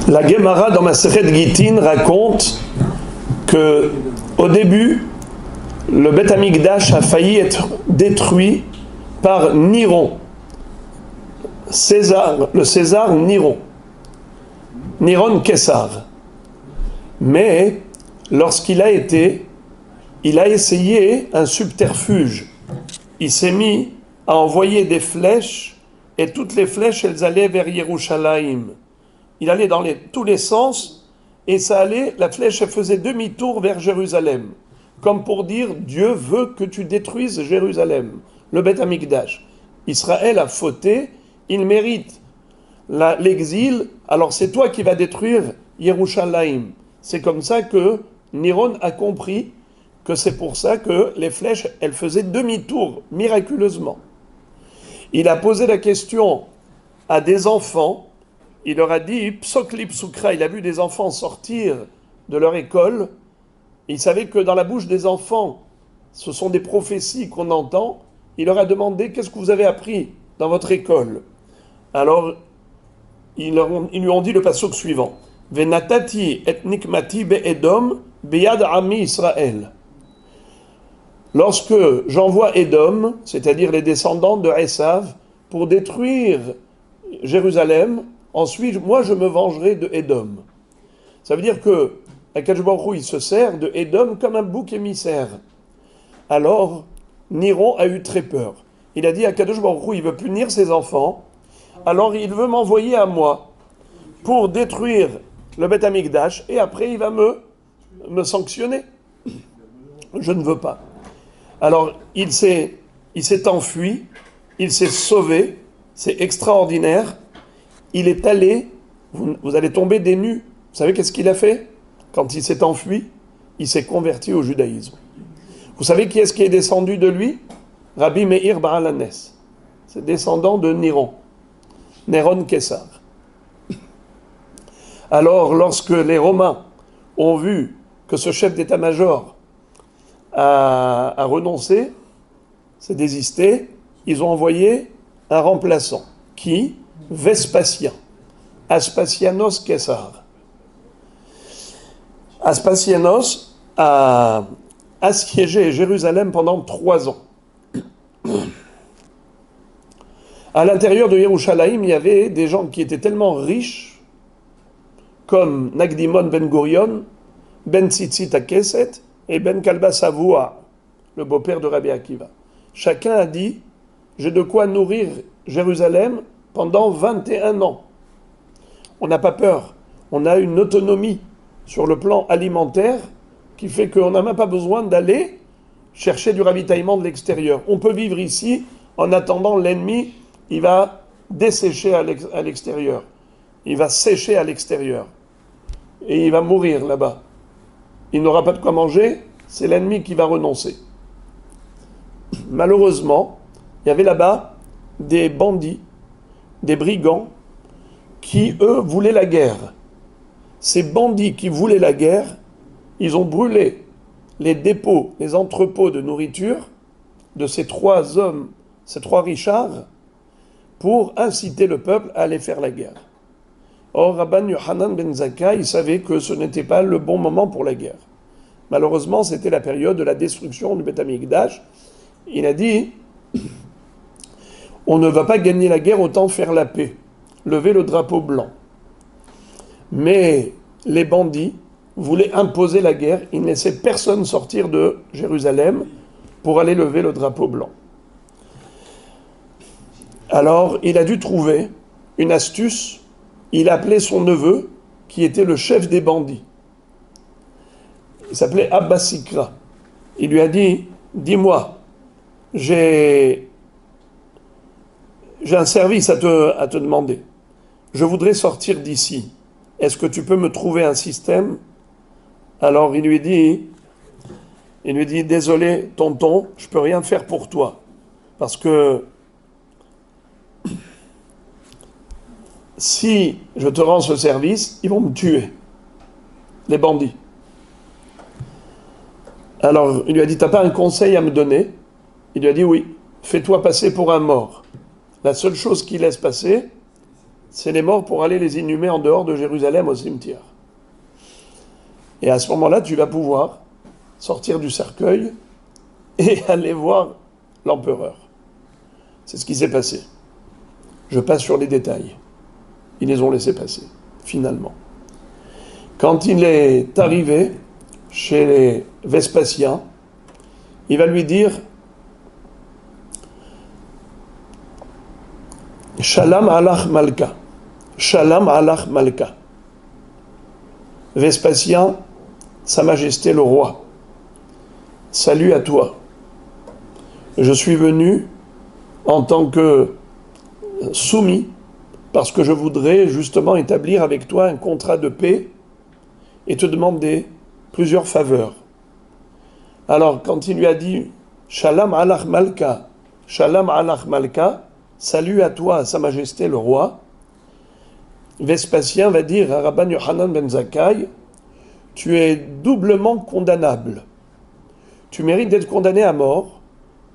La Gemara dans Masechet Gittin raconte que au début, le Beth Amikdash a failli être détruit par Niron, le César Niron, Niron Kessar. Mais lorsqu'il a été, il a essayé un subterfuge. Il s'est mis à envoyer des flèches, et toutes les flèches, elles allaient vers Yerushalayim. Il allait dans tous les sens, et la flèche, elle faisait demi-tour vers Jérusalem. Comme pour dire, Dieu veut que tu détruises Jérusalem, le Beth Amikdash. Israël a fauté, il mérite l'exil, alors c'est toi qui vas détruire Yerushalayim. C'est comme ça que Niron a compris que c'est pour ça que les flèches, elles faisaient demi-tour, miraculeusement. Il a posé la question à des enfants, il leur a dit, Psokli Psukra, il a vu des enfants sortir de leur école, il savait que dans la bouche des enfants, ce sont des prophéties qu'on entend, il leur a demandé, qu'est-ce que vous avez appris dans votre école? Alors, ils lui ont dit le pasuk suivant, Venatati et nikmati be'edom beyad ami Israël. Lorsque j'envoie Édom, c'est-à-dire les descendants de Esav, pour détruire Jérusalem, ensuite, moi, je me vengerai de Édom. Ça veut dire que Akadosh Baruch Hu, il se sert de Édom comme un bouc émissaire. Alors, Niron a eu très peur. Il a dit à Akadosh Baruch Hu, il veut punir ses enfants, alors il veut m'envoyer à moi pour détruire le Beth Amikdash, et après il va me sanctionner. Je ne veux pas. Alors, il s'est enfui, il s'est sauvé, c'est extraordinaire. Il est allé, vous allez tomber des nues. Vous savez qu'est-ce qu'il a fait? Quand il s'est enfui, il s'est converti au judaïsme. Vous savez qui est-ce qui est descendu de lui? Rabbi Meir Baal Hanes. C'est descendant de Niron, Néron Kessar. Alors, lorsque les Romains ont vu que ce chef d'état-major a renoncé, s'est désisté, ils ont envoyé un remplaçant. Qui? Vespasien. Aspasianos Kessar. Aspasianos a assiégé Jérusalem pendant 3 ans. À l'intérieur de Yerushalayim, il y avait des gens qui étaient tellement riches, comme Nagdimon Ben Gurion, Ben Tzitzit Keset et Ben Kalba Savoua, le beau-père de Rabbi Akiva. Chacun a dit, j'ai de quoi nourrir Jérusalem pendant 21 ans. On n'a pas peur, on a une autonomie sur le plan alimentaire qui fait qu'on n'a même pas besoin d'aller chercher du ravitaillement de l'extérieur. On peut vivre ici en attendant l'ennemi, il va dessécher à l'extérieur. Il va sécher à l'extérieur. Et il va mourir là-bas. Il n'aura pas de quoi manger, c'est l'ennemi qui va renoncer. Malheureusement, il y avait là-bas des bandits, des brigands, qui, eux, voulaient la guerre. Ces bandits qui voulaient la guerre, ils ont brûlé les dépôts, les entrepôts de nourriture de ces 3 hommes, ces 3 Richards, pour inciter le peuple à aller faire la guerre. Or, Rabban Yochanan ben Zakkai, il savait que ce n'était pas le bon moment pour la guerre. Malheureusement, c'était la période de la destruction du Beth Amikdash. Il a dit, on ne va pas gagner la guerre, autant faire la paix, lever le drapeau blanc. Mais les bandits voulaient imposer la guerre, ils ne laissaient personne sortir de Jérusalem pour aller lever le drapeau blanc. Alors, il a dû trouver une astuce. Il appelait son neveu, qui était le chef des bandits. Il s'appelait Abba Sikra. Il lui a dit, dis-moi, j'ai un service à te demander. Je voudrais sortir d'ici. Est-ce que tu peux me trouver un système? Alors il lui dit, désolé tonton, je peux rien faire pour toi. Parce que si je te rends ce service, ils vont me tuer, les bandits. Alors, il lui a dit, t'as pas un conseil à me donner? Il lui a dit, oui, fais-toi passer pour un mort. La seule chose qu'il laisse passer, c'est les morts pour aller les inhumer en dehors de Jérusalem au cimetière. Et à ce moment-là, tu vas pouvoir sortir du cercueil et aller voir l'empereur. C'est ce qui s'est passé. Je passe sur les détails. Ils les ont laissés passer, finalement. Quand il est arrivé chez les Vespasiens, il va lui dire « Shalom alach malka »« Shalom alach malka » Vespasien, Sa Majesté le roi, salut à toi. Je suis venu en tant que soumis parce que je voudrais justement établir avec toi un contrat de paix et te demander plusieurs faveurs. Alors, quand il lui a dit « Shalom alach malka »,« Shalom alach malka », salut à toi, Sa Majesté le roi, Vespasien va dire à Rabban Yochanan ben Zakkai, tu es doublement condamnable. Tu mérites d'être condamné à mort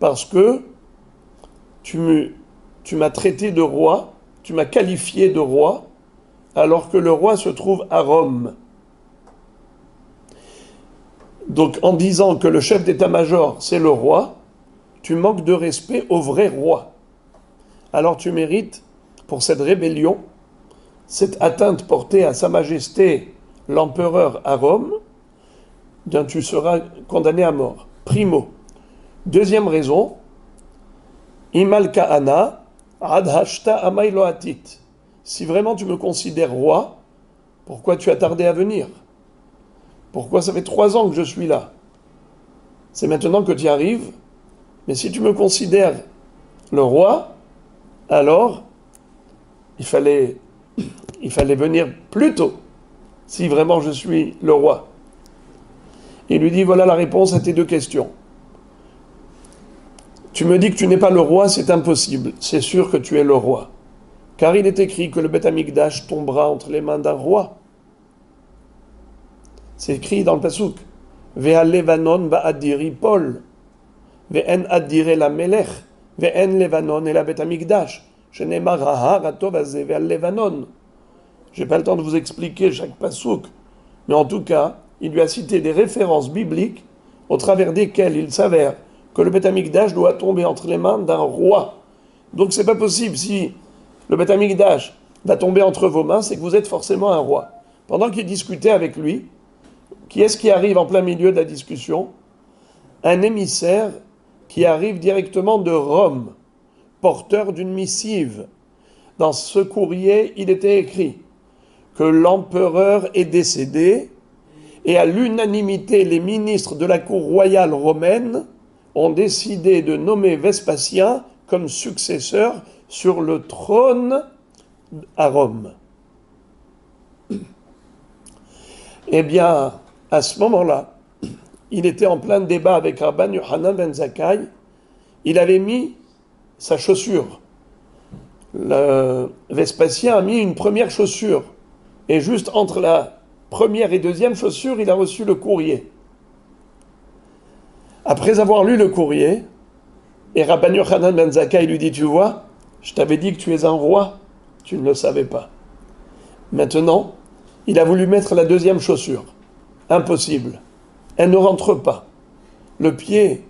parce que tu m'as traité de roi, tu m'as qualifié de roi, alors que le roi se trouve à Rome. Donc en disant que le chef d'état-major c'est le roi, tu manques de respect au vrai roi. Alors tu mérites, pour cette rébellion, cette atteinte portée à Sa Majesté l'empereur à Rome, bien tu seras condamné à mort. Primo. Deuxième raison, Imal Kahana, Ad Hashta Amay Loatit. Si vraiment tu me considères roi, pourquoi tu as tardé à venir? Pourquoi ça fait 3 ans que je suis là? C'est maintenant que tu y arrives, mais si tu me considères le roi, alors il fallait venir plus tôt, si vraiment je suis le roi. Il lui dit, voilà la réponse à tes 2 questions. Tu me dis que tu n'es pas le roi, c'est impossible. C'est sûr que tu es le roi. Car il est écrit que le Beth Amikdash tombera entre les mains d'un roi. C'est écrit dans le Pasuk. Ve'al Levanon ba'adiri Paul. Ve'en adire la melech. Ve'en Levanon et la Beth Amikdash. Shenemar ha'ar atov hazeh ve'al Levanon. J'ai pas le temps de vous expliquer chaque Pasuk. Mais en tout cas, il lui a cité des références bibliques au travers desquelles il s'avère que le Beth Amikdash doit tomber entre les mains d'un roi. Donc c'est pas possible. Si le Beth Amikdash va tomber entre vos mains, c'est que vous êtes forcément un roi. Pendant qu'il discutait avec lui, qui est-ce qui arrive en plein milieu de la discussion? Un émissaire qui arrive directement de Rome, porteur d'une missive. Dans ce courrier, il était écrit que l'empereur est décédé et à l'unanimité, les ministres de la cour royale romaine ont décidé de nommer Vespasien comme successeur sur le trône à Rome. Eh bien, à ce moment-là, il était en plein débat avec Rabban Yochanan ben Zakkai. Il avait mis sa chaussure. Le Vespasien a mis une première chaussure. Et juste entre la première et deuxième chaussure, il a reçu le courrier. Après avoir lu le courrier, et Rabban Yochanan ben Zakkai lui dit, tu vois, je t'avais dit que tu es un roi, tu ne le savais pas. Maintenant, il a voulu mettre la deuxième chaussure. Impossible. Elle ne rentre pas. Le pied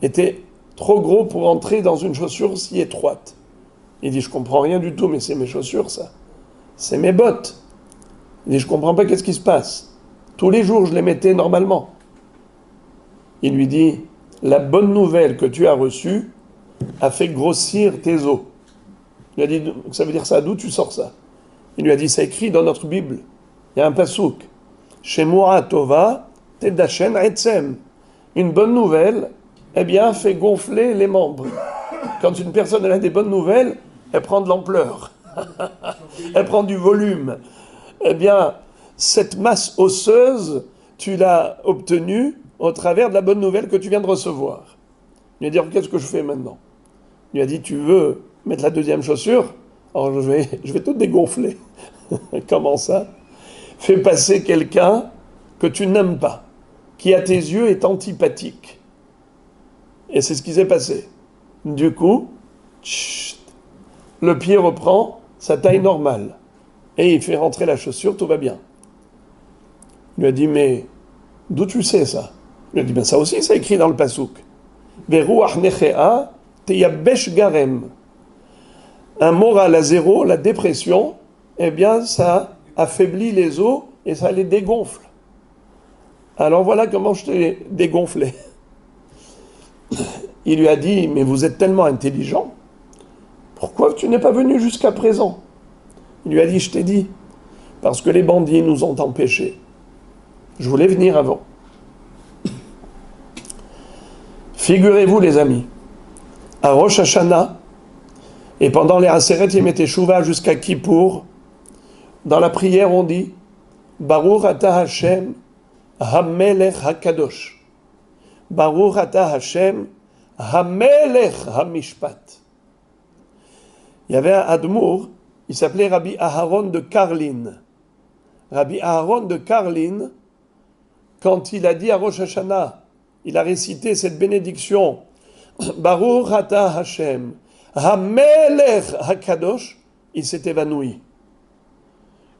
était trop gros pour entrer dans une chaussure si étroite. Il dit, je comprends rien du tout, mais c'est mes chaussures, ça. C'est mes bottes. Il dit, je comprends pas qu'est-ce qui se passe. Tous les jours, je les mettais normalement. Il lui dit, la bonne nouvelle que tu as reçue a fait grossir tes os. Il lui a dit, ça veut dire ça, d'où tu sors ça? Il lui a dit, c'est écrit dans notre Bible. Il y a un pasouk. Shemua Tova, Tedashen Etzem. Une bonne nouvelle, eh bien, fait gonfler les membres. Quand une personne a des bonnes nouvelles, elle prend de l'ampleur. Elle prend du volume. Eh bien, cette masse osseuse, tu l'as obtenue au travers de la bonne nouvelle que tu viens de recevoir. Il lui a dit, qu'est-ce que je fais maintenant? Il lui a dit, tu veux mettre la deuxième chaussure? Alors je vais tout dégonfler. Comment ça? Fais passer quelqu'un que tu n'aimes pas, qui à tes yeux est antipathique. Et c'est ce qui s'est passé. Du coup, le pied reprend sa taille normale. Et il fait rentrer la chaussure, tout va bien. Il lui a dit, mais d'où tu sais ça? Il lui a dit, ben ça aussi, c'est écrit dans le pasouk. Veruach nechea teyabesh garem. Un moral à zéro, la dépression, eh bien, ça affaiblit les os et ça les dégonfle. Alors voilà comment je t'ai dégonflé. Il lui a dit, mais vous êtes tellement intelligent, pourquoi tu n'es pas venu jusqu'à présent? Il lui a dit, je t'ai dit, parce que les bandits nous ont empêchés. Je voulais venir avant. Figurez-vous les amis, à Rosh Hashanah, et pendant les Aseret Yemei Teshuvah jusqu'à Kippour, dans la prière on dit, Baruch Ata Hashem, HaMelech HaKadosh. Baruch Ata Hashem, HaMelech HaMishpat. Il y avait un Admour, il s'appelait Rabbi Aharon de Karlin. Rabbi Aharon de Karlin, quand il a dit à Rosh Hashanah, il a récité cette bénédiction, Baruch Ata Hashem, HaMelech HaKadosh, il s'est évanoui.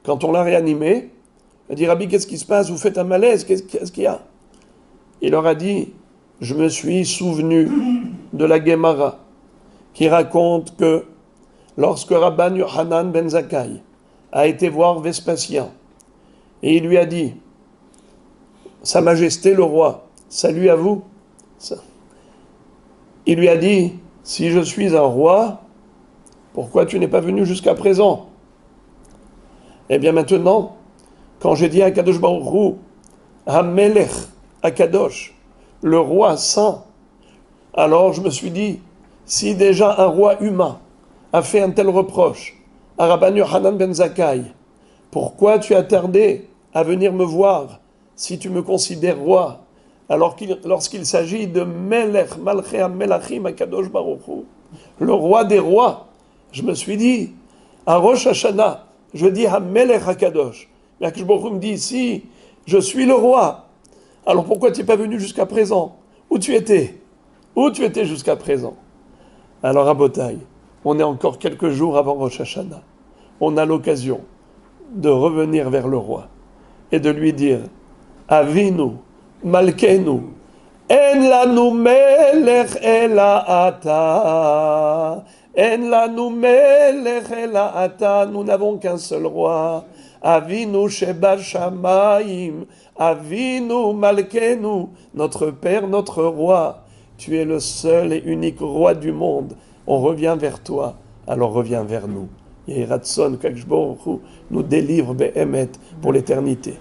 Quand on l'a réanimé, il a dit, Rabbi, qu'est-ce qui se passe? Vous faites un malaise, qu'est-ce qu'il y a? Il leur a dit, je me suis souvenu de la Gemara, qui raconte que lorsque Rabban Yochanan ben Zakkai a été voir Vespasien, et il lui a dit, Sa Majesté le roi, salut à vous. Il lui a dit, si je suis un roi, pourquoi tu n'es pas venu jusqu'à présent? Eh bien maintenant, quand j'ai dit à Kadosh Baruch Hu, HaMelech HaKadosh, le roi saint, alors je me suis dit, si déjà un roi humain a fait un tel reproche à Rabban Yochanan ben Zakkai, pourquoi tu as tardé à venir me voir si tu me considères roi, alors lorsqu'il s'agit de Melech Malchei HaMelachim HaKadosh Baruch Hu, le roi des rois, je me suis dit, à Rosh Hashanah, je dis HaMelech HaKadosh, mais Akadosh Baruch Hu me dit, si je suis le roi, alors pourquoi tu n'es pas venu jusqu'à présent? Où tu étais? Où tu étais jusqu'à présent? Alors à Botaï, on est encore quelques jours avant Rosh Hashanah. On a l'occasion de revenir vers le roi et de lui dire, Avinu, Malkeinu, En lanu melech ela ata, En lanu melech ela ata, nous n'avons qu'un seul roi. Avinu sheba shamayim, Avinu Malkeinu, notre Père, notre roi. Tu es le seul et unique roi du monde. On revient vers toi, alors reviens vers nous. Yehi Ratson, qu'Akadosh Baruch Hu nous délivre be'emet pour l'éternité.